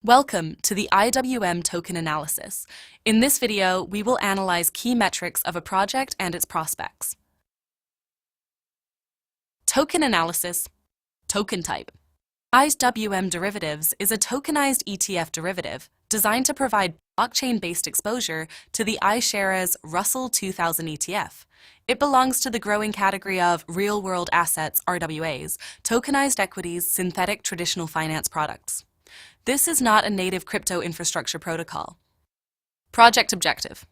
Welcome to the IWM token analysis. In this video, we will analyze key metrics of a project and its prospects. Token analysis. Token type. IWM derivatives is a tokenized ETF derivative designed to provide blockchain-based exposure to the iShares Russell 2000 ETF. It belongs to the growing category of real-world assets, RWAs, tokenized equities, synthetic traditional finance products. This is not a native crypto infrastructure protocol. Project objective.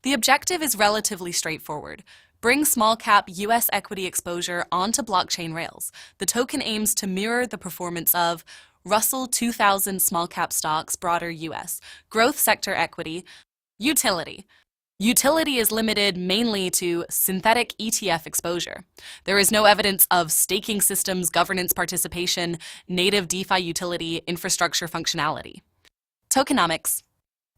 The objective is relatively straightforward. Bring small-cap U.S. equity exposure onto blockchain rails. The token aims to mirror the performance of Russell 2000 small-cap stocks, broader U.S., growth sector equity, utility. Utility is limited mainly to synthetic ETF exposure. There is no evidence of staking systems, governance participation, native DeFi utility, infrastructure functionality. Tokenomics.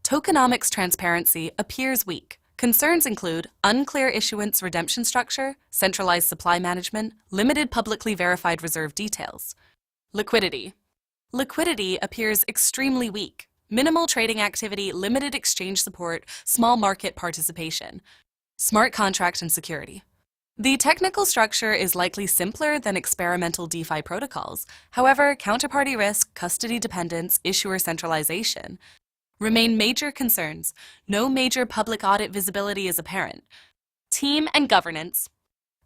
Tokenomics transparency appears weak. Concerns include unclear issuance redemption structure, centralized supply management, limited publicly verified reserve details. Liquidity. Liquidity appears extremely weak. Minimal trading activity, limited exchange support, small market participation. Smart contract and security. The technical structure is likely simpler than experimental DeFi protocols. However, counterparty risk, custody dependence, issuer centralization remain major concerns. No major public audit visibility is apparent. Team and governance.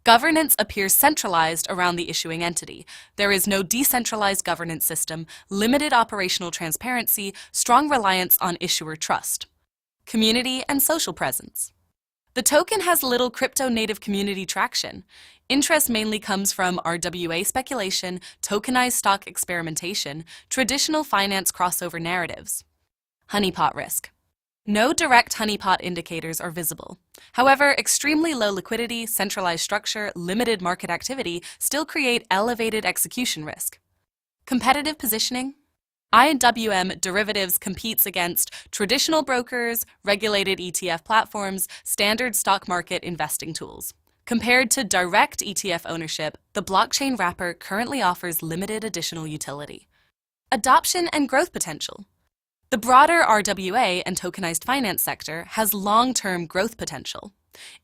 Governance appears centralized around the issuing entity. There is no decentralized governance system, limited operational transparency, strong reliance on issuer trust. Community and social presence. The token has little crypto-native community traction. Interest mainly comes from RWA speculation, tokenized stock experimentation, traditional finance crossover narratives. Honeypot risk. No direct honeypot indicators are visible. However, extremely low liquidity, centralized structure, limited market activity still create elevated execution risk. Competitive positioning. IWM derivatives competes against traditional brokers, regulated ETF platforms, standard stock market investing tools. Compared to direct ETF ownership, the blockchain wrapper currently offers limited additional utility. Adoption and growth potential. The broader RWA and tokenized finance sector has long-term growth potential.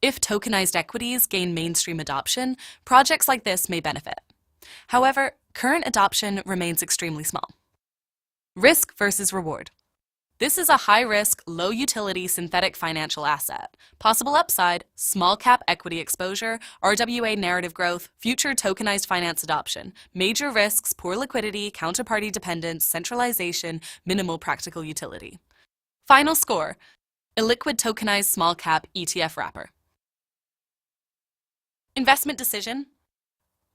If tokenized equities gain mainstream adoption, projects like this may benefit. However, current adoption remains extremely small. Risk versus reward. This is a high-risk, low-utility synthetic financial asset. Possible upside, small-cap equity exposure, RWA narrative growth, future tokenized finance adoption. Major risks, poor liquidity, counterparty dependence, centralization, minimal practical utility. Final score, illiquid tokenized small-cap ETF wrapper. Investment decision.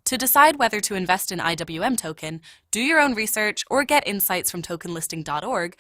To decide whether to invest in IWM token, do your own research or get insights from tokenlisting.org,